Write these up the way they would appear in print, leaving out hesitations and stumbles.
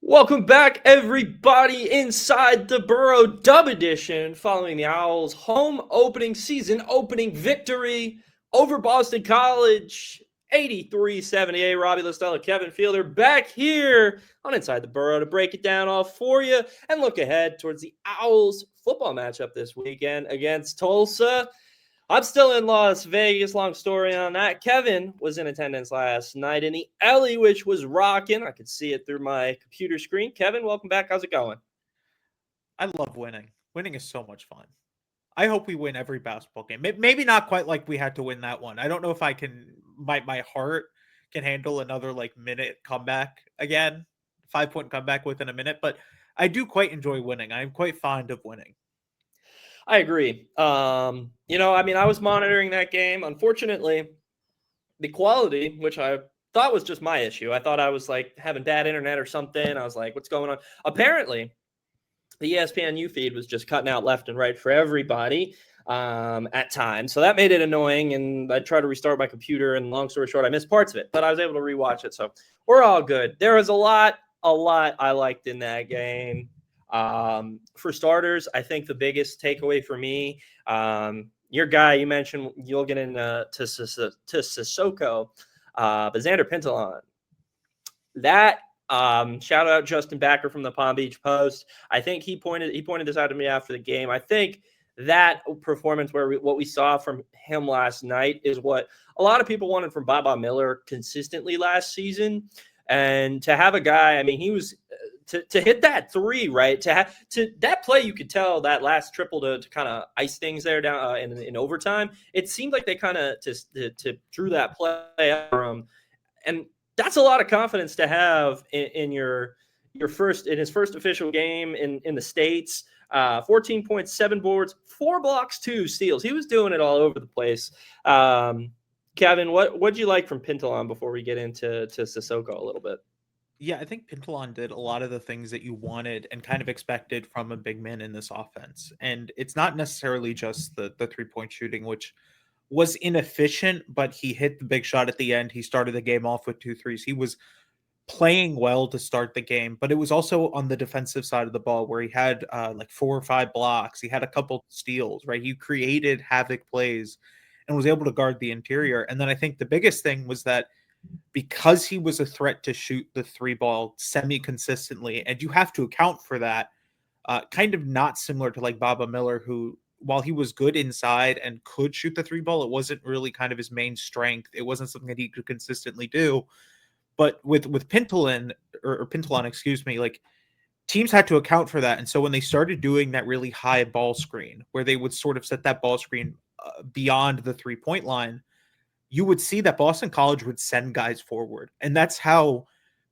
Welcome back, everybody, Inside the Burrow Dub Edition, following the Owls' home season opening victory over Boston College, 83-78. Robbie, Lastella, Kevin Fielder back here on Inside the Burrow to break it down all for you and look ahead towards the Owls' football matchup this weekend against Tulsa. I'm still in Las Vegas. Long story on that. Kevin was in attendance last night in the Ellie, which was rocking. I could see it through my computer screen. Kevin, welcome back. How's it going? I love winning. Winning is so much fun. I hope we win every basketball game. Maybe not quite like we had to win that one. I don't know if I can. My heart can handle another minute comeback again, 5-point comeback within a minute. But I do quite enjoy winning. I'm quite fond of winning. I agree. I was monitoring that game. Unfortunately, the quality, which I thought was just my issue. I thought I was having bad internet or something. I was like, what's going on? Apparently, the ESPNU feed was just cutting out left and right for everybody at times. So that made it annoying. And I tried to restart my computer. And long story short, I missed parts of it, but I was able to rewatch it. So we're all good. There was a lot I liked in that game. For starters, I think the biggest takeaway for me, your guy, you mentioned you'll get into to Sissoko, but Xander Pintelon. That shout out Justin Backer from the Palm Beach Post. I think he pointed this out to me after the game. I think that performance what we saw from him last night is what a lot of people wanted from Baba Miller consistently last season. And to have a guy, he was to hit that three, right? To that play, you could tell that last triple to kind of ice things there down in overtime. It seemed like they kind of to drew that play for him, and that's a lot of confidence to have in his first official game in the States. 14 points, 7 boards, 4 blocks, 2 steals. He was doing it all over the place. Kevin, what'd you like from Pintelon before we get into Sissoko a little bit? Yeah, I think Pintelon did a lot of the things that you wanted and kind of expected from a big man in this offense. And it's not necessarily just the 3-point shooting, which was inefficient, but he hit the big shot at the end. He started the game off with 2 threes. He was playing well to start the game, but it was also on the defensive side of the ball where he had 4 or 5 blocks. He had a couple steals, right? He created havoc plays and was able to guard the interior. And then I think the biggest thing was that because he was a threat to shoot the 3 ball semi-consistently, and you have to account for that, kind of not similar to Baba Miller, who, while he was good inside and could shoot the 3 ball, it wasn't really kind of his main strength. It wasn't something that he could consistently do. But with Pintelon, excuse me, teams had to account for that. And so when they started doing that really high ball screen, where they would sort of set that ball screen beyond the 3-point line, you would see that Boston College would send guys forward. And that's how,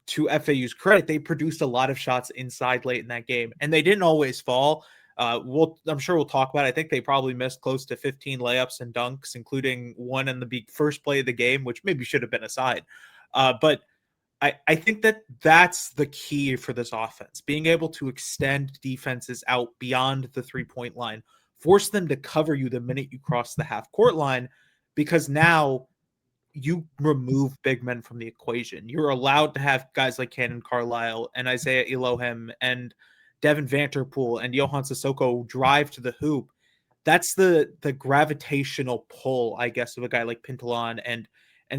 to FAU's credit, they produced a lot of shots inside late in that game. And they didn't always fall. I'm sure we'll talk about it. I think they probably missed close to 15 layups and dunks, including one in the first play of the game, which maybe should have been a side. But I think that's the key for this offense, being able to extend defenses out beyond the 3-point line, force them to cover you the minute you cross the half-court line, because now you remove big men from the equation. You're allowed to have guys like Cannon Carlisle and Isaiah Elohim and Devin Vanterpool and Johan Sissoko drive to the hoop. That's the gravitational pull, I guess, of a guy like Pintelon and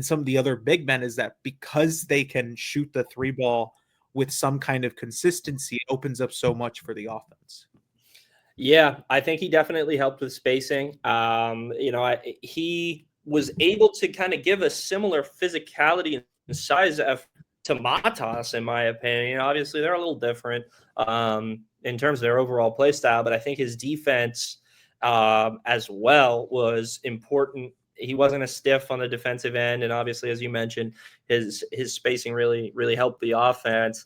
some of the other big men, is that because they can shoot the 3 ball with some kind of consistency, it opens up so much for the offense. Yeah, I think he definitely helped with spacing. He was able to kind of give a similar physicality and size to Matas, in my opinion. Obviously, they're a little different in terms of their overall play style, but I think his defense as well was important. He wasn't a stiff on the defensive end, and obviously, as you mentioned, his spacing really helped the offense.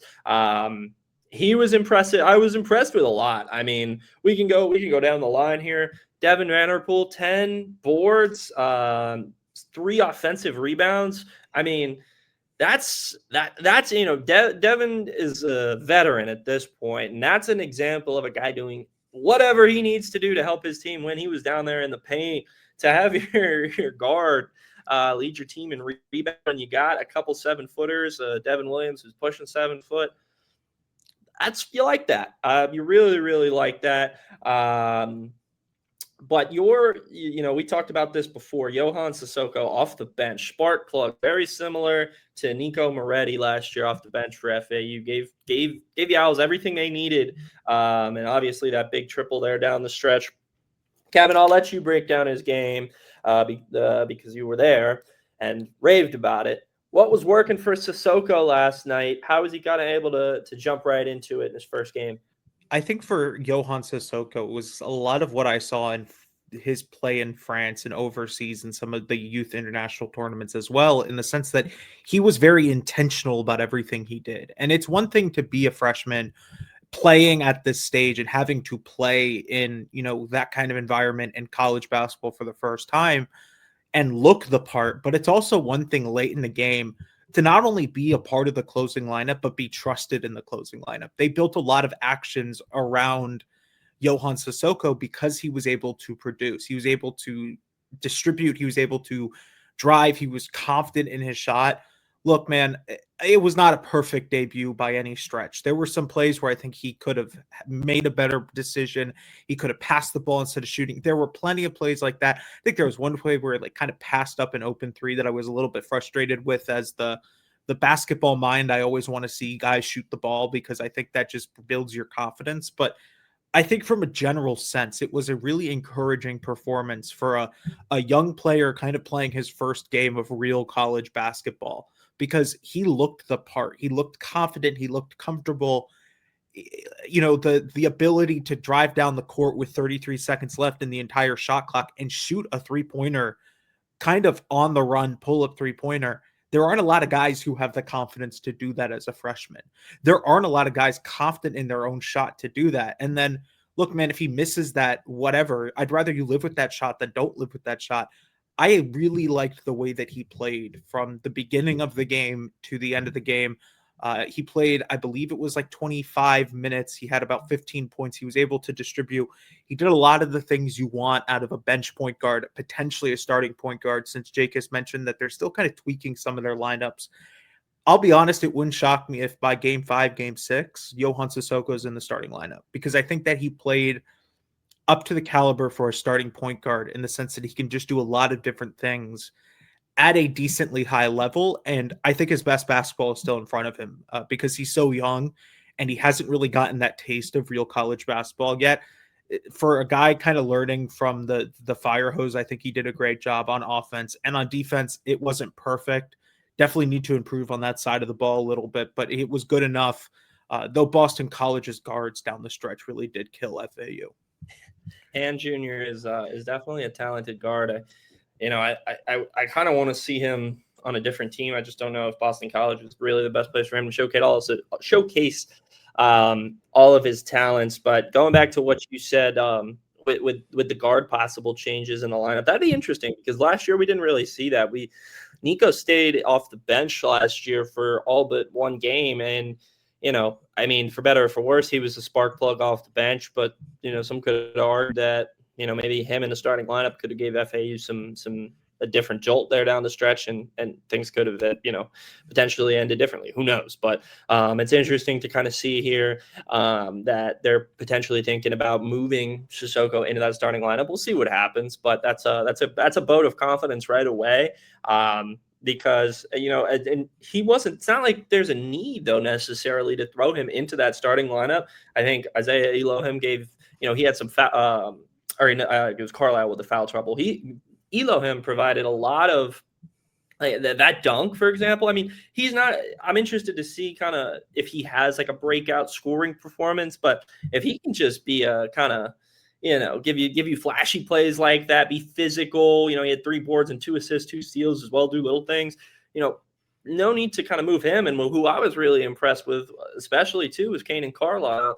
He was impressive. I was impressed with a lot. We can go down the line here. Devin Vanderpool, 10 boards, 3 offensive rebounds. That's Devin is a veteran at this point, and that's an example of a guy doing whatever he needs to do to help his team when he was down there in the paint. To have your guard lead your team in rebound, and you got a couple 7-footers, Devin Williams who's pushing 7 foot. You like that. You really, really like that. But we talked about this before. Johan Sissoko off the bench, spark plug, very similar to Nico Moretti last year off the bench for FAU. Gave the Owls everything they needed, and obviously that big triple there down the stretch. Kevin, I'll let you break down his game because you were there and raved about it. What was working for Sissoko last night? How was he kind of able to jump right into it in his first game? I think for Johan Sissoko, it was a lot of what I saw in his play in France and overseas and some of the youth international tournaments as well, in the sense that he was very intentional about everything he did. And it's one thing to be a freshman playing at this stage and having to play in, that kind of environment in college basketball for the first time and look the part, but it's also one thing late in the game to not only be a part of the closing lineup, but be trusted in the closing lineup. They built a lot of actions around Johan Sissoko because he was able to produce. He was able to distribute. He was able to drive. He was confident in his shot. Look, man, it was not a perfect debut by any stretch. There were some plays where I think he could have made a better decision. He could have passed the ball instead of shooting. There were plenty of plays like that. I think there was one play where it kind of passed up an open three that I was a little bit frustrated with. As the basketball mind, I always want to see guys shoot the ball because I think that just builds your confidence. But I think from a general sense, it was a really encouraging performance for a young player kind of playing his first game of real college basketball, because he looked the part. He looked confident. He looked comfortable. The ability to drive down the court with 33 seconds left in the entire shot clock and shoot a three-pointer kind of on the run, pull-up three-pointer. There aren't a lot of guys who have the confidence to do that as a freshman. There aren't a lot of guys confident in their own shot to do that. And then, look, man, if he misses that, whatever, I'd rather you live with that shot than don't live with that shot. I really liked the way that he played from the beginning of the game to the end of the game. He played, I believe it was like 25 minutes. He had about 15 points. He was able to distribute. He did a lot of the things you want out of a bench point guard, potentially a starting point guard, since Jake has mentioned that they're still kind of tweaking some of their lineups. I'll be honest, it wouldn't shock me if by game 5, game 6, Johan Sissoko is in the starting lineup, because I think that he played up to the caliber for a starting point guard in the sense that he can just do a lot of different things at a decently high level. And I think his best basketball is still in front of him because he's so young and he hasn't really gotten that taste of real college basketball yet. For a guy kind of learning from the fire hose, I think he did a great job on offense. And on defense, it wasn't perfect. Definitely need to improve on that side of the ball a little bit, but it was good enough. Though Boston College's guards down the stretch really did kill FAU. And Junior is definitely a talented guard. I kind of want to see him on a different team. I just don't know if Boston College is really the best place for him to showcase all of his talents. But going back to what you said with the guard possible changes in the lineup, that'd be interesting because last year we didn't really see that. Nico stayed off the bench last year for all but one game, and for better or for worse, he was a spark plug off the bench. But some could argue that maybe him in the starting lineup could have gave FAU a different jolt there down the stretch, and things could have potentially ended differently. Who knows? But it's interesting to kind of see here that they're potentially thinking about moving Sissoko into that starting lineup. We'll see what happens, but that's a vote of confidence right away. Because and he wasn't. It's not like there's a need though necessarily to throw him into that starting lineup. I think Isaiah Elohim gave he had some it was Carlisle with the foul trouble. Elohim provided a lot of that dunk, for example. I mean, he's not. I'm interested to see kind of if he has like a breakout scoring performance, but if he can just be a kind of give you flashy plays like that, be physical. He had 3 boards and 2 assists, 2 steals as well, do little things. No need to kind of move him. And who I was really impressed with, especially too, was Kanan Carlisle,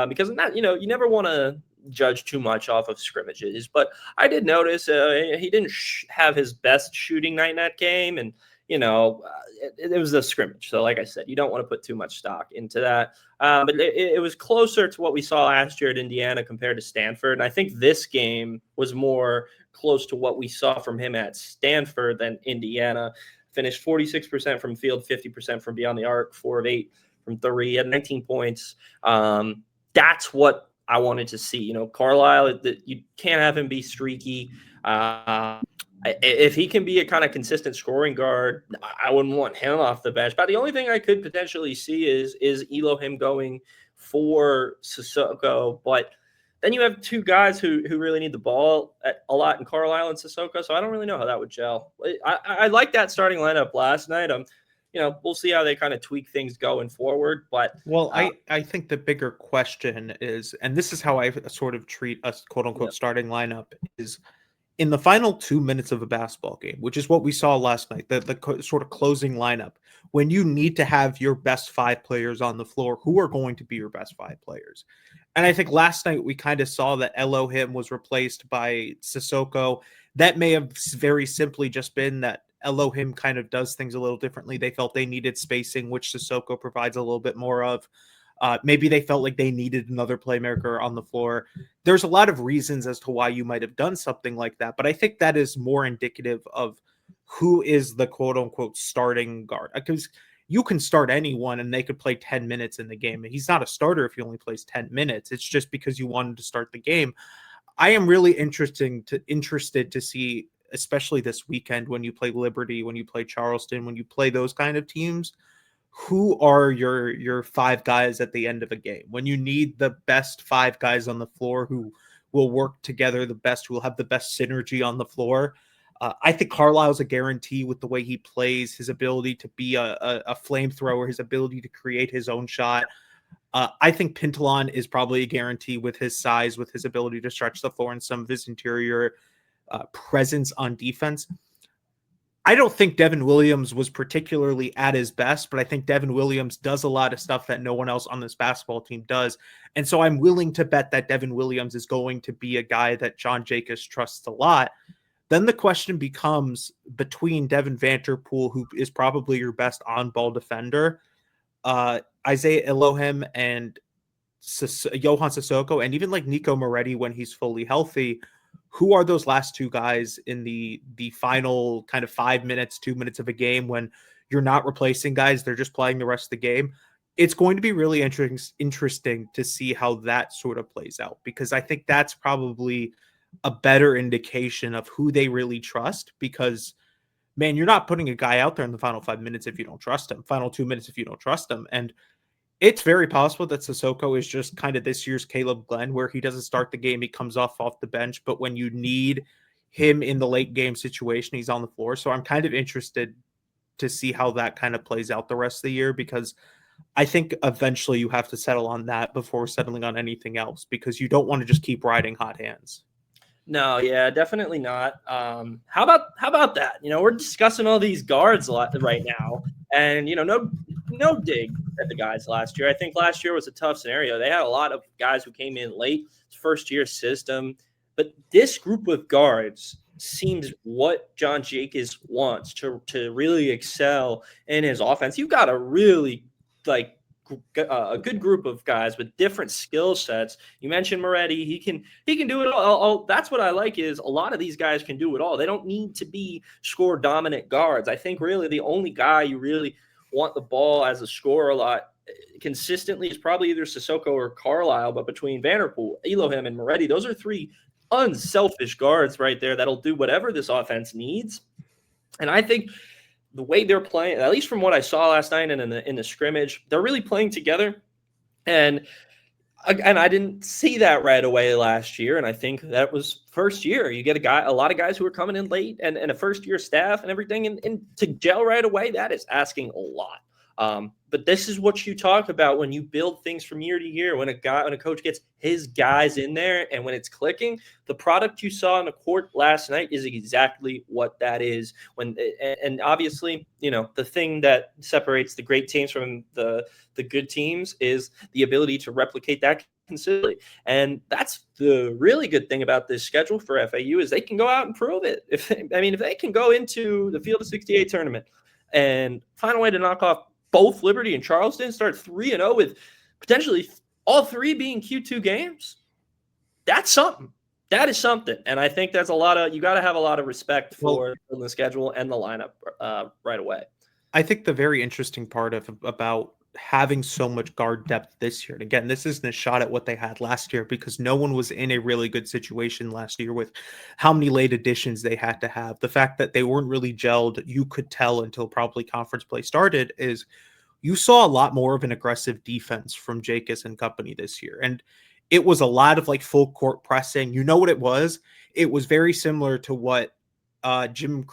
because of that, you never want to judge too much off of scrimmages. But I did notice he didn't have his best shooting night in that game, and it was a scrimmage. So like I said, you don't want to put too much stock into that. But it was closer to what we saw last year at Indiana compared to Stanford. And I think this game was more close to what we saw from him at Stanford than Indiana. Finished 46% from field, 50% from beyond the arc, 4 of 8 from 3, had 19 points. That's what I wanted to see. Carlisle, you can't have him be streaky. If he can be a kind of consistent scoring guard, I wouldn't want him off the bench. But the only thing I could potentially see is Elohim going for Sissoko. But then you have two guys who really need the ball a lot in Carlisle and Sissoko. So I don't really know how that would gel. I like that starting lineup last night. We'll see how they kind of tweak things going forward. But I think the bigger question is, and this is how I sort of treat a quote unquote starting lineup, is in the final 2 minutes of a basketball game, which is what we saw last night, the sort of closing lineup, when you need to have your best 5 players on the floor, who are going to be your best 5 players? And I think last night we kind of saw that Elohim was replaced by Sissoko. That may have very simply just been that Elohim kind of does things a little differently. They felt they needed spacing, which Sissoko provides a little bit more of. Maybe they felt like they needed another playmaker on the floor. There's a lot of reasons as to why you might have done something like that, but I think that is more indicative of who is the quote unquote starting guard. Because you can start anyone and they could play 10 minutes in the game. And he's not a starter if he only plays 10 minutes. It's just because you wanted to start the game. I am really interested to see, especially this weekend, when you play Liberty, when you play Charleston, when you play those kind of teams, who are your 5 guys at the end of a game when you need the best 5 guys on the floor who will work together the best, who will have the best synergy on the floor. I think Carlisle's a guarantee with the way he plays, his ability to be a flamethrower, his ability to create his own shot. I think Pintalon is probably a guarantee with his size, with his ability to stretch the floor and some of his interior presence on defense. I don't think Devin Williams was particularly at his best, but I think Devin Williams does a lot of stuff that no one else on this basketball team does. And so I'm willing to bet that Devin Williams is going to be a guy that John Jacobs trusts a lot. Then the question becomes between Devin Vanterpool, who is probably your best on-ball defender, Isaiah Elohim and Johan Sissoko, and even like Nico Moretti when he's fully healthy. Who are those last 2 guys in the final kind of 5 minutes, 2 minutes of a game when you're not replacing guys, they're just playing the rest of the game? It's going to be really interesting to see how that sort of plays out, because I think that's probably a better indication of who they really trust, because, man, you're not putting a guy out there in the final 5 minutes if you don't trust him, final 2 minutes if you don't trust him. And it's very possible that Sissoko is just kind of this year's Caleb Glenn, where he doesn't start the game, he comes off the bench, but when you need him in the late game situation, he's on the floor. So I'm kind of interested to see how that kind of plays out the rest of the year, because I think eventually you have to settle on that before settling on anything else, because you don't want to just keep riding hot hands. No, yeah, definitely not. How about that? We're discussing all these guards a lot right now, and no dig at the guys last year. I think last year was a tough scenario. They had a lot of guys who came in late, first year system, but this group of guards seems what John Jacobs wants to really excel in his offense. You've got a really a good group of guys with different skill sets. You mentioned Moretti. He can do it all. That's what I like, is a lot of these guys can do it all. They don't need to be score dominant guards. I think really the only guy you really want the ball as a scorer a lot consistently is probably either Sissoko or Carlisle, but between Vanterpool, Elohim, and Moretti, those are 3 unselfish guards right there that'll do whatever this offense needs. And I think the way they're playing, at least from what I saw last night and in the scrimmage, they're really playing together. And I didn't see that right away last year. And I think that was first year. You get a lot of guys who are coming in late and a first year staff and everything. And to gel right away, that is asking a lot. But this is what you talk about when you build things from year to year, when a coach gets his guys in there and when it's clicking. The product you saw on the court last night is exactly what that is. And obviously, the thing that separates the great teams from the good teams is the ability to replicate that consistently. And that's the really good thing about this schedule for FAU, is they can go out and prove it. If they can go into the Field of 68 tournament and find a way to knock off both Liberty and Charleston, start 3-0 with potentially all three being Q2 games, that's something. That is something. And I think that's you got to have a lot of respect for the schedule and the lineup right away. I think the very interesting part about having so much guard depth this year, and again, this isn't a shot at what they had last year because no one was in a really good situation last year with how many late additions they had to have. The fact that they weren't really gelled, you could tell until probably conference play started, is you saw a lot more of an aggressive defense from Jacobs and company this year. And it was a lot of like full court pressing. You know what it was? It was very similar to what Jim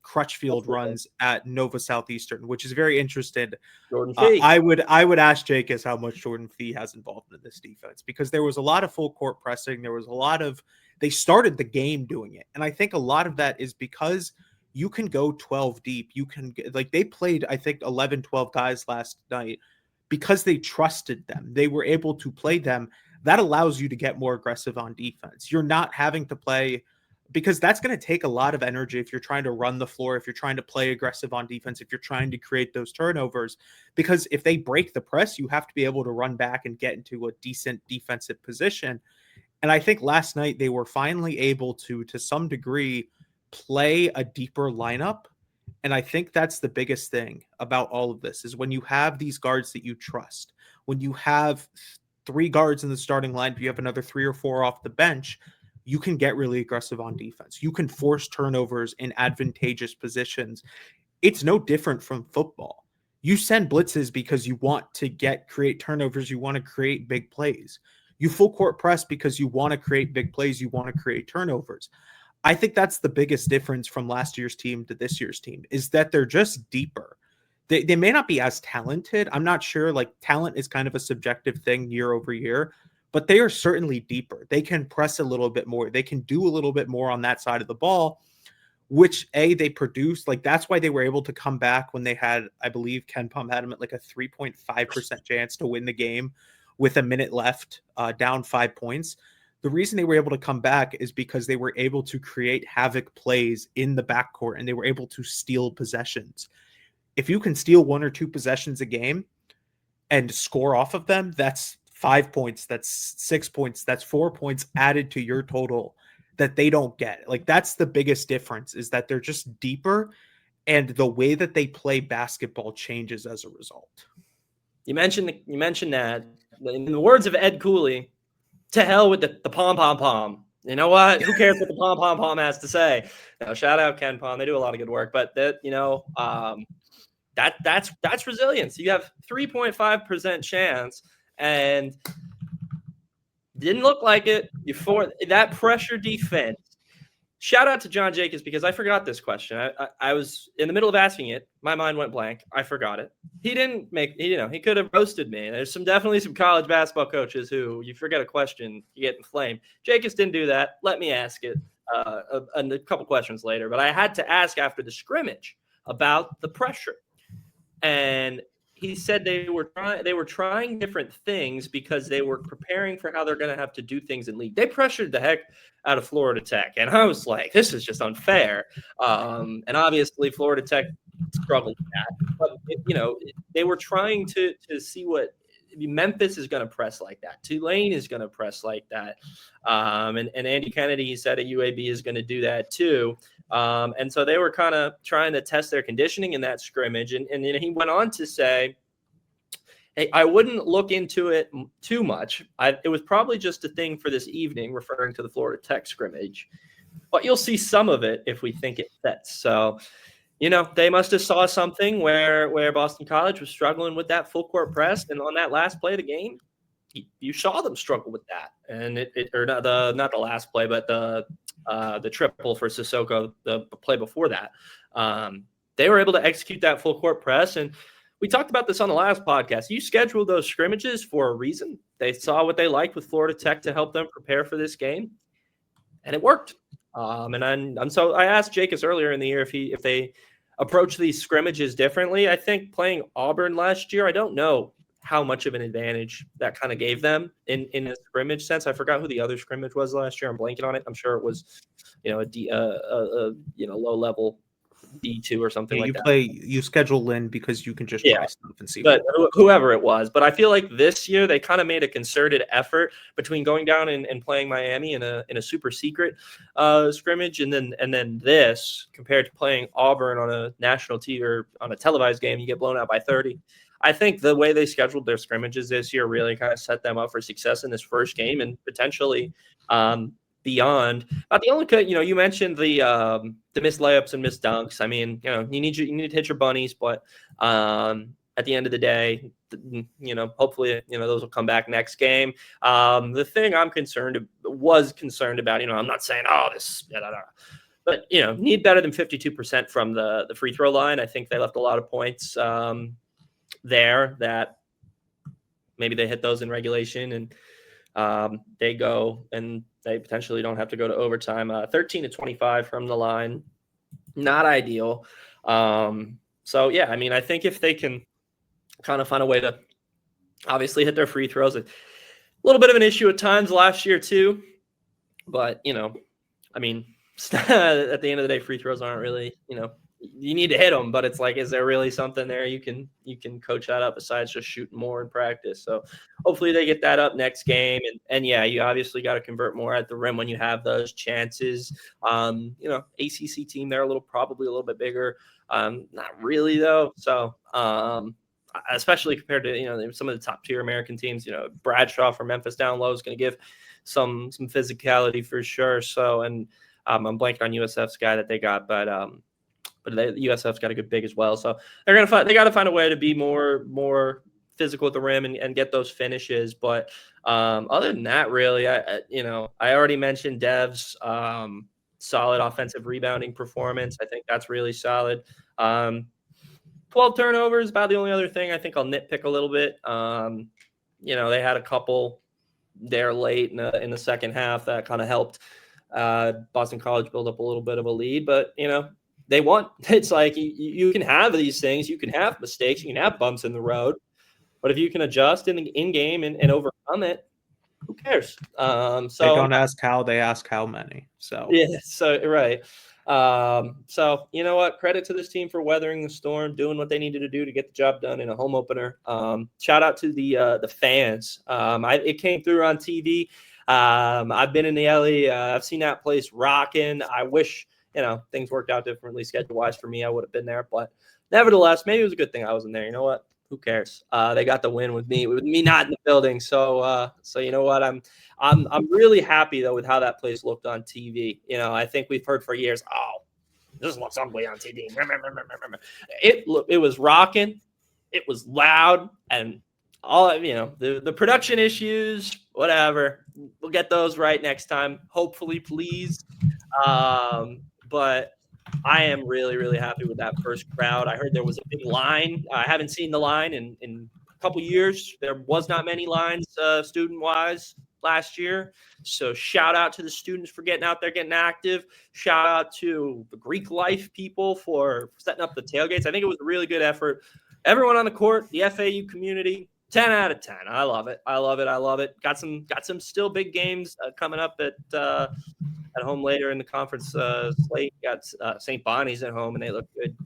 Crutchfield runs at Nova Southeastern, which is very interesting. Jordan Fee. I would ask Jacobs how much Jordan Fee has involved in this defense, because there was a lot of full court pressing. There was a lot of, they started the game doing it. And I think a lot of that is because you can go 12 deep. You can like, they played, I think 11, 12 guys last night because they trusted them. They were able to play them. That allows you to get more aggressive on defense. You're not having to play, because that's going to take a lot of energy if you're trying to run the floor, if you're trying to play aggressive on defense, if you're trying to create those turnovers, because if they break the press, you have to be able to run back and get into a decent defensive position. And I think last night they were finally able to some degree, play a deeper lineup. And I think that's the biggest thing about all of this is when you have these guards that you trust, when you have 3 guards in the starting line, you have another 3 or 4 off the bench, you can get really aggressive on defense. You can force turnovers in advantageous positions. It's no different from football. You send blitzes because you want to create turnovers. You want to create big plays. You full court press because you want to create big plays. You want to create turnovers. I think that's the biggest difference from last year's team to this year's team, is that they're just deeper. They may not be as talented. I'm not sure. Like, talent is kind of a subjective thing year over year, but they are certainly deeper. They can press a little bit more. They can do a little bit more on that side of the ball, which they produce. Like, that's why they were able to come back when they had, I believe Ken Pom had them at like a 3.5% chance to win the game with a minute left, down 5 points. The reason they were able to come back is because they were able to create havoc plays in the backcourt, and they were able to steal possessions. If you can steal 1 or 2 possessions a game and score off of them, that's 5 points, that's 6 points, that's 4 points added to your total that they don't get. Like, that's the biggest difference, is that they're just deeper, and the way that they play basketball changes as a result. You mentioned that. In the words of Ed Cooley, to hell with the pom-pom-pom. You know what? Who cares what the pom-pom-pom has to say? Now, shout out Ken Pom. They do a lot of good work. But that's resilience. You have 3.5% chance, and didn't look like it. That pressure defense. Shout out to John Jacobs, because I forgot this question. I was in the middle of asking it. My mind went blank. I forgot it. He could have roasted me. There's definitely some college basketball coaches who, you forget a question, you get inflamed. Jacobs didn't do that. Let me ask it a couple questions later. But I had to ask after the scrimmage about the pressure. And he said they were trying different things because they were preparing for how they're going to have to do things in league. They pressured the heck out of Florida Tech, and I was like, this is just unfair. And obviously, Florida Tech struggled with that. But they were trying to see what Memphis is going to press like that. Tulane is going to press like that. And Andy Kennedy, he said at UAB, is going to do that too. And so they were kind of trying to test their conditioning in that scrimmage. And he went on to say, hey, I wouldn't look into it too much. It was probably just a thing for this evening, referring to the Florida Tech scrimmage. But you'll see some of it if we think it fits. So, they must have saw something where Boston College was struggling with that full court press. And on that last play of the game, you saw them struggle with that. And not the last play, but the triple for Sissoko, the play before that. They were able to execute that full court press. And we talked about this on the last podcast. You scheduled those scrimmages for a reason. They saw what they liked with Florida Tech to help them prepare for this game, and it worked. And so I asked Jacobs earlier in the year if they approach these scrimmages differently. I think playing Auburn last year, I don't know how much of an advantage that kind of gave them in a scrimmage sense. I forgot who the other scrimmage was last year. I'm blanking on it. I'm sure it was, a low level D2 or something Yeah, like that. you schedule Lynn because you can just Yeah. try stuff and see. But whoever it was. But I feel like this year they kind of made a concerted effort between going down and playing Miami in a super secret scrimmage, and then this compared to playing Auburn on a national TV or on a televised game, you get blown out by 30. I think the way they scheduled their scrimmages this year really kind of set them up for success in this first game and potentially beyond. About the only, you mentioned the missed layups and missed dunks. I mean, you need to hit your bunnies, but at the end of the day, hopefully, those will come back next game. The thing was concerned about, I'm not saying, this, but, need better than 52% from the free throw line. I think they left a lot of points there that maybe they hit those in regulation and they go and they potentially don't have to go to overtime. 13 to 25 from the line, not ideal. So, yeah, I mean, I think if they can kind of find a way to obviously hit their free throws, a little bit of an issue at times last year too. But, I mean, at the end of the day, free throws aren't really, you need to hit them, but it's like, is there really something there you can coach that up besides just shooting more in practice? So hopefully they get that up next game. And yeah, you obviously got to convert more at the rim when you have those chances. ACC team, they're probably a little bit bigger. Not really though. So, especially compared to, some of the top tier American teams, Bradshaw from Memphis down low is going to give some physicality for sure. So, and I'm blanking on USF's guy that they got, but USF's got a good big as well. So they got to find a way to be more physical at the rim and get those finishes. But other than that, really, I already mentioned Dev's solid offensive rebounding performance. I think that's really solid. 12 turnovers, about the only other thing I think I'll nitpick a little bit. They had a couple there late in the second half that kind of helped Boston College build up a little bit of a lead, but they won. It's like you can have these things, you can have mistakes, you can have bumps in the road, but if you can adjust in game and overcome it, who cares? So they don't ask how, they ask how many. So yeah, so right. So you know what? Credit to this team for weathering the storm, doing what they needed to do to get the job done in a home opener. Shout out to the fans. It came through on TV. I've been in the LA. I've seen that place rocking. I wish things worked out differently schedule wise for me. I would have been there, but nevertheless, maybe it was a good thing I wasn't there. You know what? Who cares? They got the win with me not in the building. So you know what? I'm really happy though with how that place looked on TV. I think we've heard for years, this looks ugly on TV. It was rocking. It was loud, and all the production issues, whatever. We'll get those right next time, hopefully, please. But I am really, really happy with that first crowd. I heard there was a big line. I haven't seen the line in a couple years. There was not many lines student-wise last year. So shout out to the students for getting out there, getting active. Shout out to the Greek life people for setting up the tailgates. I think it was a really good effort. Everyone on the court, the FAU community, 10 out of 10. I love it. I love it. I love it. Got some still big games coming up at home later in the conference slate. Got St. Bonnie's at home, and they look good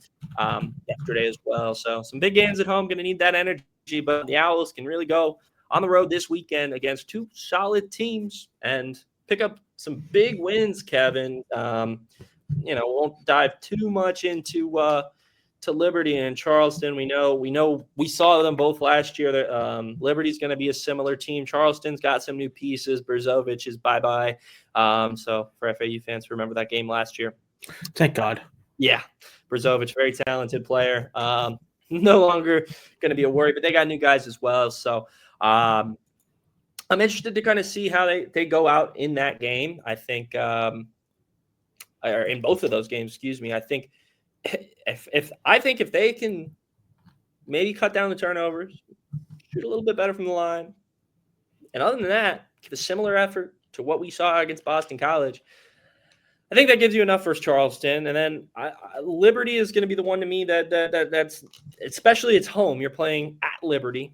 yesterday as well. So some big games at home. Going to need that energy, but the Owls can really go on the road this weekend against two solid teams and pick up some big wins, Kevin. Won't dive too much into to Liberty and Charleston. We saw them both last year. Liberty's going to be a similar team. Charleston's got some new pieces. Brzovic is bye-bye. So for FAU fans, remember that game last year. Thank God. Yeah. Brzovic, very talented player. No longer going to be a worry, but they got new guys as well. So I'm interested to kind of see how they go out in that game. I think or in both of those games, excuse me. I think if they can maybe cut down the turnovers, shoot a little bit better from the line, and other than that, give a similar effort to what we saw against Boston College, I think that gives you enough for Charleston. And then Liberty is going to be the one to me that's especially it's home. You're playing at Liberty,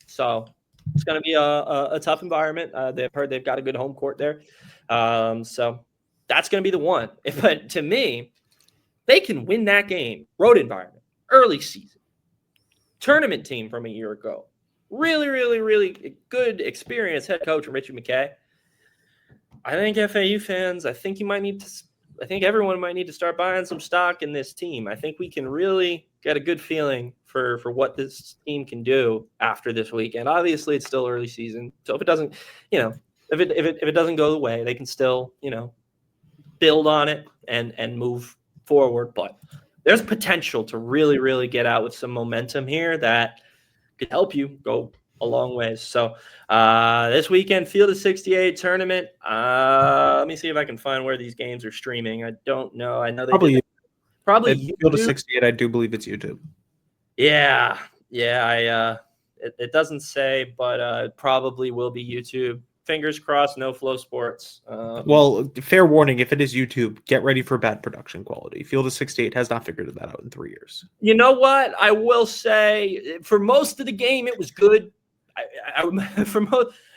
so it's going to be a tough environment. They've heard they've got a good home court there, so that's going to be the one. But to me, They can win that game. Road environment, early season, tournament team from a year ago. Really, really, really good experienced head coach, Richard McKay. I think FAU fans, I think everyone might need to start buying some stock in this team. I think we can really get a good feeling for what this team can do after this weekend. Obviously, it's still early season, so if it doesn't, if it doesn't go the way, they can still, build on it and move forward. But there's potential to really, really get out with some momentum here that could help you go a long ways. So this weekend, Field of 68 tournament. Let me see if I can find where these games are streaming. I don't know. I know they Probably Field of YouTube. 68. I do believe it's YouTube. Yeah. It doesn't say, but it probably will be YouTube. Fingers crossed, no Flow Sports. Well, fair warning, if it is YouTube, get ready for bad production quality. Field of 68 has not figured that out in 3 years. You know what? I will say, for most of the game, it was good.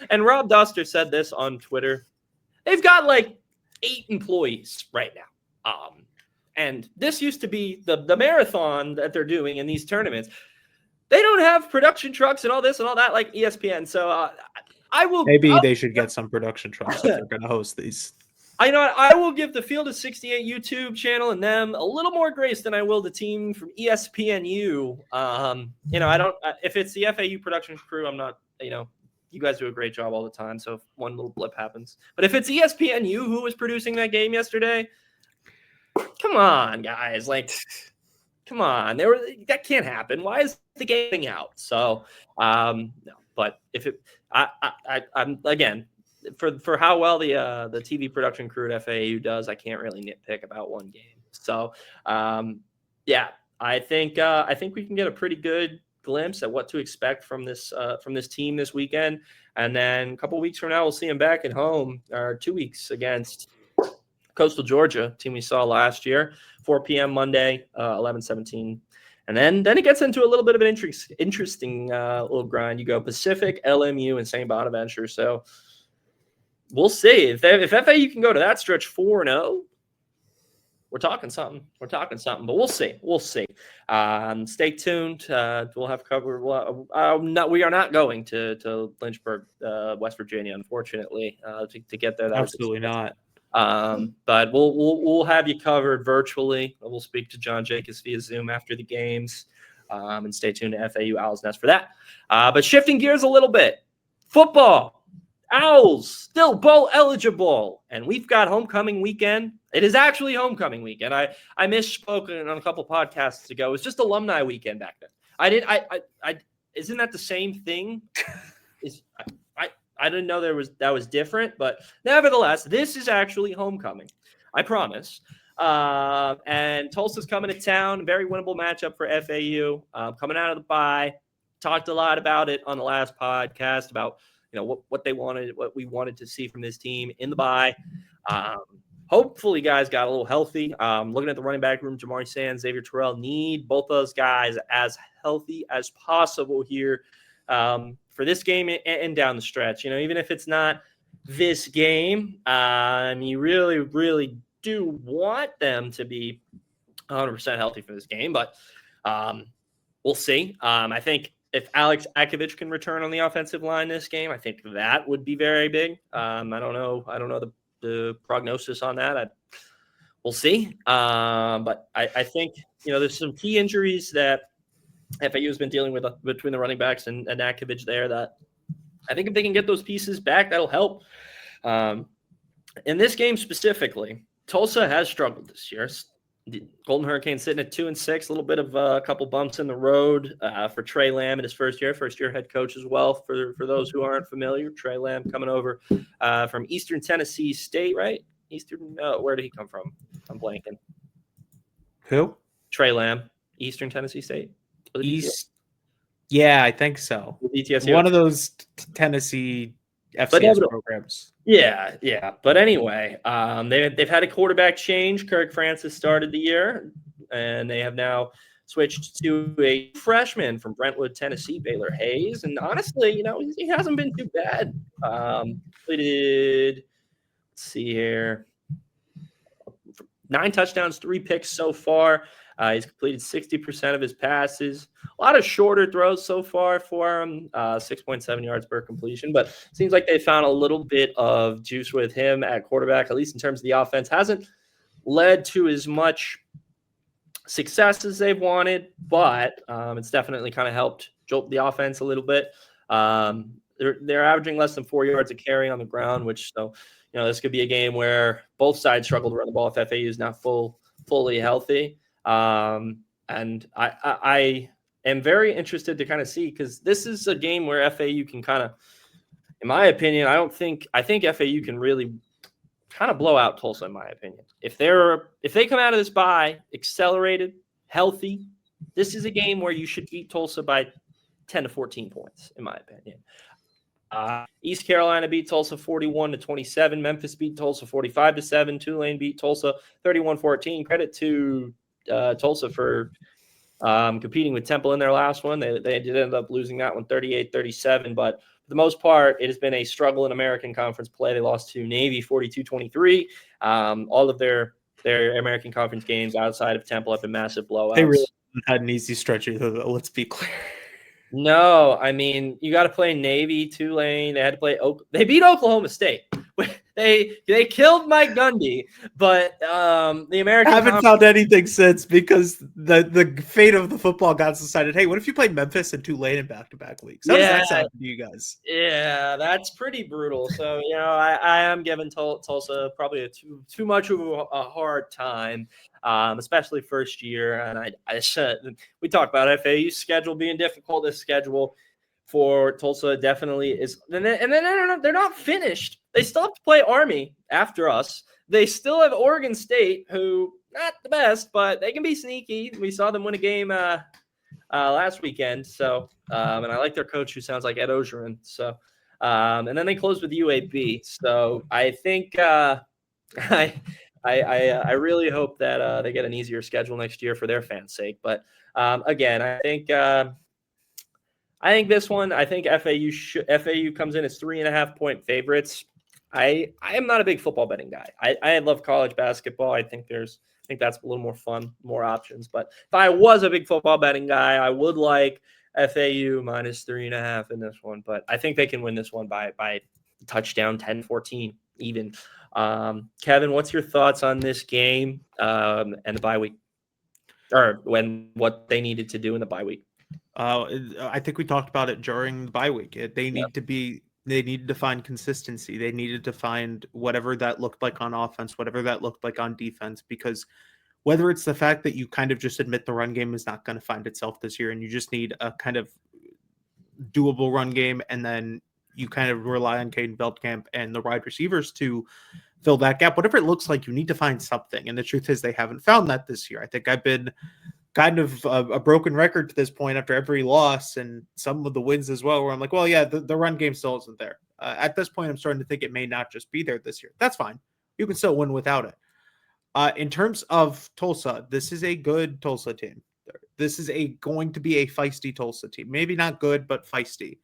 And Rob Duster said this on Twitter. They've got like 8 employees right now. And this used to be the marathon that they're doing in these tournaments. They don't have production trucks and all this and all that like ESPN. So they should get some production trucks if they're going to host these. I will give the Field of 68 YouTube channel and them a little more grace than I will the team from ESPNU. If it's the FAU production crew, I'm not, you guys do a great job all the time. So if one little blip happens, but if it's ESPNU who was producing that game yesterday, come on, guys, come on, that can't happen. Why is the game out? So, no, but if it, I'm again, for how well the TV production crew at FAU does, I can't really nitpick about one game. So, I think we can get a pretty good glimpse at what to expect from this team this weekend, and then a couple weeks from now we'll see them back at home, or 2 weeks against Coastal Georgia, team we saw last year, 4 p.m. Monday, 11/17. And then it gets into a little bit of an interesting little grind. You go Pacific, LMU, and St. Bonaventure. So we'll see. If FAU can go to that stretch 4-0, we're talking something. But we'll see. Stay tuned. We'll have covered. We are not going to Lynchburg, West Virginia, unfortunately, to get there. Absolutely not. But we'll have you covered virtually. We'll speak to John Jacobs via Zoom after the games, and stay tuned to FAU Owls Nest for that. But shifting gears a little bit, football, Owls still bowl eligible, and we've got homecoming weekend. It is actually homecoming weekend. I misspoke on a couple podcasts ago. It was just alumni weekend back then. Isn't that the same thing? I didn't know that was different, but nevertheless, this is actually homecoming. I promise. And Tulsa's coming to town. Very winnable matchup for FAU. Coming out of the bye. Talked a lot about it on the last podcast about what we wanted to see from this team in the bye. Hopefully, guys got a little healthy. Looking at the running back room, Jamari Sands, Xavier Terrell, need both those guys as healthy as possible here. For this game and down the stretch, even if it's not this game, you really, really do want them to be 100% healthy for this game, but we'll see. I think if Alex Akovich can return on the offensive line this game, I think that would be very big. I don't know the prognosis on that. We'll see. But I think, there's some key injuries that FAU has been dealing with between the running backs and Akovich there that I think if they can get those pieces back, that'll help. In this game specifically, Tulsa has struggled this year. The Golden Hurricanes sitting at 2-6, a little bit of a couple bumps in the road for Trey Lamb in his first year head coach as well. For those who aren't familiar, Trey Lamb coming over from Eastern Tennessee State, right? Where did he come from? I'm blanking. Who? Trey Lamb, Eastern Tennessee State. East. Yeah, I think so. One of those Tennessee FCS programs. Yeah. But anyway, they've had a quarterback change. Kirk Francis started the year, and they have now switched to a freshman from Brentwood, Tennessee, Baylor Hayes. And honestly, he hasn't been too bad. Let's see here. 9 touchdowns, 3 picks so far. He's completed 60% of his passes. A lot of shorter throws so far for him, 6.7 yards per completion. But seems like they found a little bit of juice with him at quarterback, at least in terms of the offense. Hasn't led to as much success as they've wanted, but it's definitely kind of helped jolt the offense a little bit. They're averaging less than 4 yards a carry on the ground, which this could be a game where both sides struggle to run the ball if FAU is not fully healthy. And I am very interested to kind of see, because this is a game where FAU can kind of, in my opinion, I think FAU can really kind of blow out Tulsa, in my opinion. If they come out of this bye accelerated, healthy, this is a game where you should beat Tulsa by 10 to 14 points, in my opinion. East Carolina beat Tulsa 41-27. Memphis beat Tulsa 45-7. Tulane beat Tulsa 31-14. Credit to Tulsa for competing with Temple in their last one. They did end up losing that one 38-37, but for the most part, it has been a struggle in American Conference play. They lost to Navy 42-23. All of their American Conference games outside of Temple have been massive blowouts. They really had an easy stretch either, though, let's be clear. No, I mean, you got to play Navy, Tulane. They had to play they beat Oklahoma State. They killed Mike Gundy, but the American haven't found anything since, because the fate of the football gods decided, hey, what if you played Memphis and Tulane in back-to-back weeks? How does that sound to you guys? Yeah, that's pretty brutal. So, I am giving Tulsa probably too much of a hard time, especially first year. And we talked about FAU's schedule being difficult. This schedule for Tulsa definitely is. And then they're not finished. They still have to play Army after us. They still have Oregon State, who not the best, but they can be sneaky. We saw them win a game last weekend. So, and I like their coach, who sounds like Ed Ogeron. So, and then they close with UAB. So I think I really hope that they get an easier schedule next year for their fans' sake. But again, I think this one, I think FAU comes in as 3.5-point favorites. I am not a big football betting guy. I love college basketball. I think that's a little more fun, more options. But if I was a big football betting guy, I would like FAU minus 3.5 in this one. But I think they can win this one by touchdown, 10-14 even. Kevin, what's your thoughts on this game and the bye week, or what they needed to do in the bye week? I think we talked about it during the bye week. They needed to find consistency. They needed to find whatever that looked like on offense, whatever that looked like on defense, because whether it's the fact that you kind of just admit the run game is not going to find itself this year and you just need a kind of doable run game, and then you kind of rely on Caden Veldkamp and the wide receivers to fill that gap, whatever it looks like, you need to find something. And the truth is they haven't found that this year. I think I've been kind of a broken record to this point after every loss and some of the wins as well, where I'm like, well, yeah, the run game still isn't there. At this point, I'm starting to think it may not just be there this year. That's fine. You can still win without it. In terms of Tulsa, this is a good Tulsa team. This is going to be a feisty Tulsa team. Maybe not good, but feisty.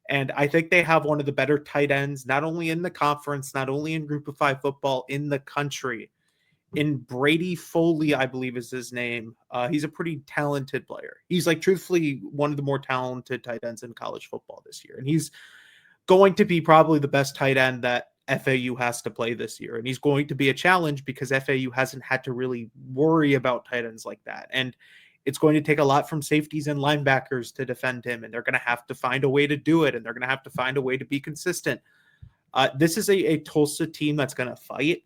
And I think they have one of the better tight ends, not only in the conference, not only in Group of 5 football, in the country. In Brady Foley, I believe is his name. He's a pretty talented player. He's truthfully one of the more talented tight ends in college football this year. And he's going to be probably the best tight end that FAU has to play this year. And he's going to be a challenge because FAU hasn't had to really worry about tight ends like that. And it's going to take a lot from safeties and linebackers to defend him. And they're going to have to find a way to do it. And they're going to have to find a way to be consistent. This is a Tulsa team that's going to fight.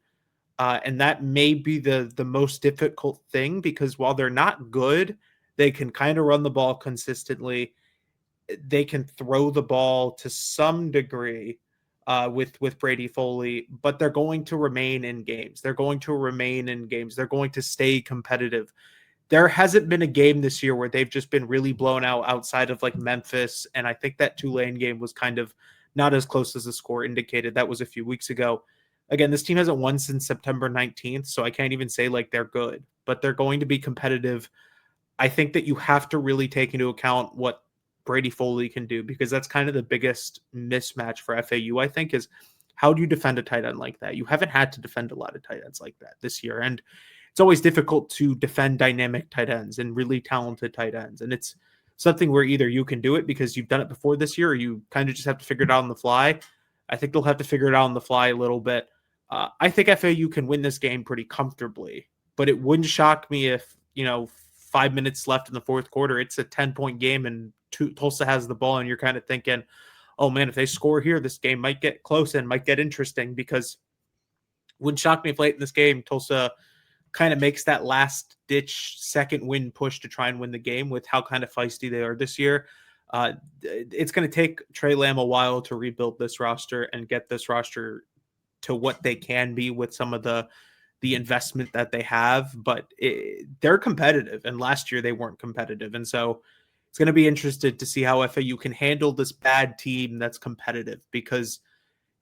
And that may be the most difficult thing, because while they're not good, they can kind of run the ball consistently. They can throw the ball to some degree with Brady Foley, but they're going to remain in games. They're going to stay competitive. There hasn't been a game this year where they've just been really blown out outside of Memphis. And I think that Tulane game was kind of not as close as the score indicated. That was a few weeks ago. Again, this team hasn't won since September 19th, so I can't even say they're good, but they're going to be competitive. I think that you have to really take into account what Brady Foley can do, because that's kind of the biggest mismatch for FAU, I think, is how do you defend a tight end like that? You haven't had to defend a lot of tight ends like that this year. And it's always difficult to defend dynamic tight ends and really talented tight ends. And it's something where either you can do it because you've done it before this year, or you kind of just have to figure it out on the fly. I think they'll have to figure it out on the fly a little bit. I think FAU can win this game pretty comfortably, but it wouldn't shock me if, 5 minutes left in the fourth quarter, it's a 10-point game and Tulsa has the ball, and you're kind of thinking, oh man, if they score here, this game might get close and might get interesting, because it wouldn't shock me if late in this game, Tulsa kind of makes that last ditch second win push to try and win the game with how kind of feisty they are this year. It's going to take Trey Lamb a while to rebuild this roster and get this roster to what they can be with some of the investment that they have, but they're competitive, and last year they weren't competitive. And so it's going to be interesting to see how FAU can handle this bad team that's competitive, because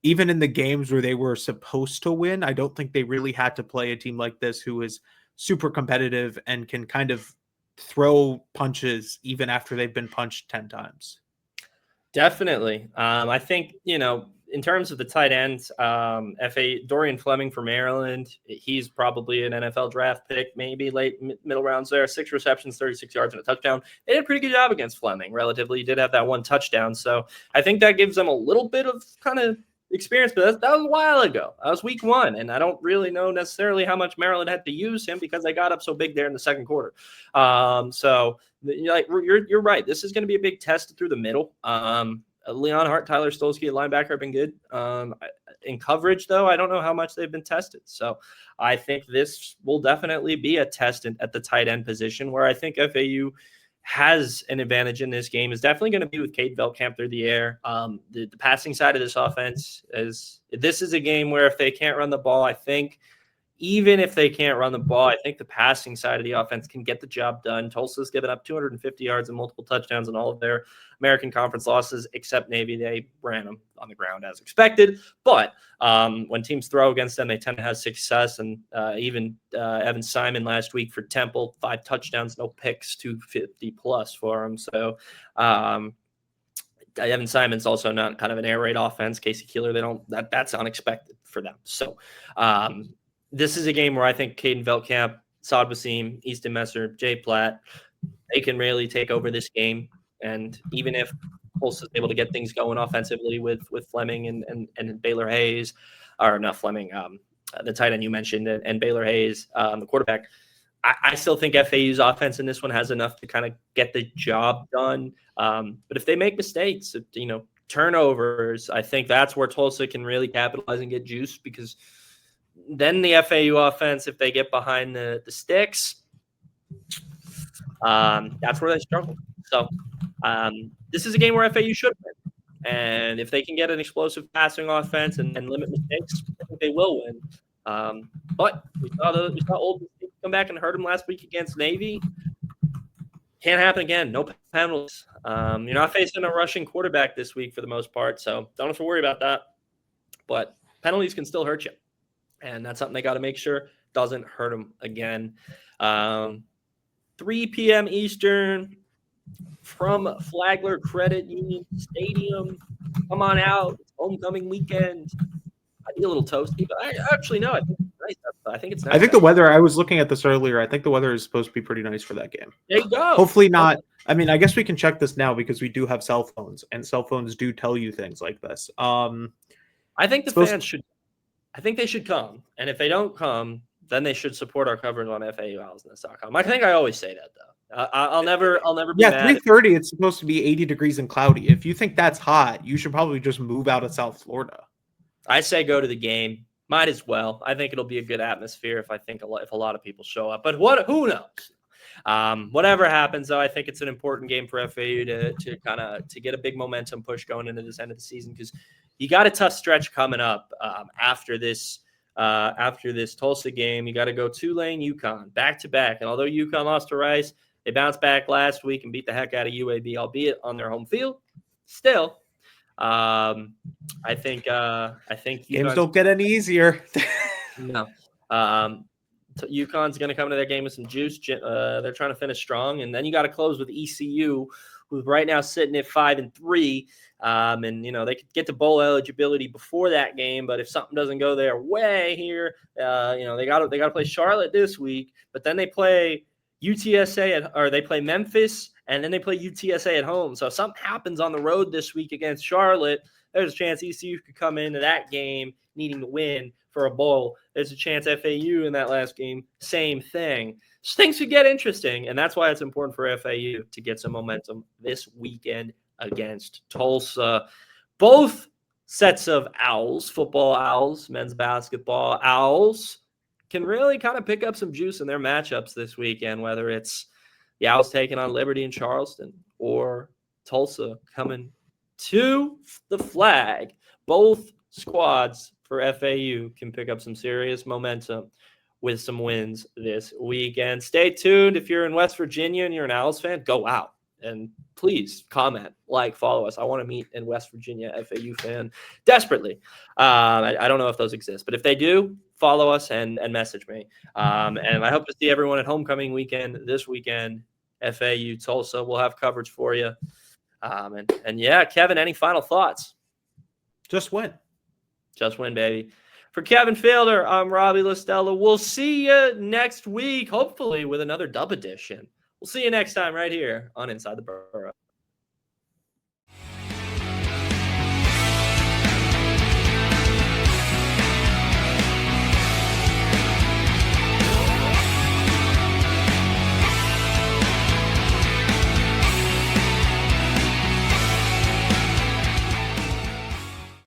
even in the games where they were supposed to win, I don't think they really had to play a team like this who is super competitive and can kind of throw punches even after they've been punched 10 times. Definitely. I think, in terms of the tight ends, Dorian Fleming for Maryland, he's probably an NFL draft pick, maybe late middle rounds there. 6 receptions, 36 yards, and a touchdown. They did a pretty good job against Fleming, relatively. He did have that 1 touchdown. So I think that gives them a little bit of kind of experience, but that was a while ago. That was week 1, and I don't really know necessarily how much Maryland had to use him because they got up so big there in the second quarter. So you're right. This is going to be a big test through the middle. Leon Hart, Tyler Stolsky at linebacker have been good. In coverage, though, I don't know how much they've been tested. So I think this will definitely be a test at the tight end position, where I think FAU has an advantage in this game is definitely going to be with Cade Veltkamp through the air. The passing side of this offense this is a game where if they can't run the ball, I think even if they can't run the ball, I think the passing side of the offense can get the job done. Tulsa's given up 250 yards and multiple touchdowns in all of their American Conference losses, except Navy. They ran them on the ground as expected. But when teams throw against them, they tend to have success. And even Evan Simon last week for Temple, 5 touchdowns, no picks, 250+ for him. So Evan Simon's also not kind of an air raid offense. Casey Keeler, that's unexpected for them. So this is a game where I think Caden Veltkamp, Saad Wasim, Easton Messer, Jay Platt, they can really take over this game. And even if Tulsa is able to get things going offensively with Fleming and Baylor Hayes, or not Fleming, the tight end you mentioned, and Baylor Hayes, the quarterback, I still think FAU's offense in this one has enough to kind of get the job done. But if they make mistakes, turnovers, I think that's where Tulsa can really capitalize and get juice, because then the FAU offense, if they get behind the sticks, that's where they struggle. So this is a game where FAU should win. And if they can get an explosive passing offense and limit mistakes, I think they will win. But we saw Old Miss come back and hurt them last week against Navy. Can't happen again. No penalties. You're not facing a rushing quarterback this week for the most part, so don't have to worry about that. But penalties can still hurt you. And that's something they got to make sure doesn't hurt them again. 3 p.m. Eastern from Flagler Credit Union Stadium. Come on out. It's homecoming weekend. I'd be a little toasty, but I think it's nice. I think it's nice. I think the weather, I was looking at this earlier, I think the weather is supposed to be pretty nice for that game. There you go. Hopefully not. I mean, I guess we can check this now because we do have cell phones, and cell phones do tell you things like this. I think the fans should. I think they should come, and if they don't come, then they should support our coverage on FAUHouseNess.com. I think I always say that, though. I'll never be mad. 3:30. It's supposed to be 80 degrees and cloudy. If you think that's hot, you should probably just move out of South Florida. I say go to the game. Might as well. I think it'll be a good atmosphere if a lot of people show up. But who knows? Whatever happens, though, I think it's an important game for FAU to get a big momentum push going into this end of the season, because you got a tough stretch coming up after this Tulsa game. You got to go Tulane, UConn, back-to-back. And although UConn lost to Rice, they bounced back last week and beat the heck out of UAB, albeit on their home field. Still, I think games don't get any easier. No. UConn's going to come to their game with some juice. They're trying to finish strong. And then you got to close with ECU, who's right now sitting at 5-3. And they could get to bowl eligibility before that game, but if something doesn't go their way here, they got to play Charlotte this week, but then they play they play Memphis, and then they play UTSA at home. So if something happens on the road this week against Charlotte, there's a chance ECU could come into that game needing to win for a bowl. There's a chance FAU in that last game, same thing. So things could get interesting, and that's why it's important for FAU to get some momentum this weekend against Tulsa. Both sets of Owls, football Owls, men's basketball Owls, can really kind of pick up some juice in their matchups this weekend, whether it's the Owls taking on Liberty and Charleston or Tulsa coming to the Flag. Both squads for FAU can pick up some serious momentum with some wins this weekend. Stay tuned. If you're in West Virginia and you're an Owls fan, go out and please comment, follow us. I want to meet in West Virginia FAU fan desperately. I don't know if those exist, but if they do, follow us and message me. And I hope to see everyone at homecoming weekend this weekend. FAU Tulsa, we'll have coverage for you. And yeah, Kevin, any final thoughts? Just win. Just win, baby. For Kevin Fielder, I'm Robbie Lastella. We'll see you next week, hopefully with another dub edition. We'll see you next time right here on Inside the Burrow.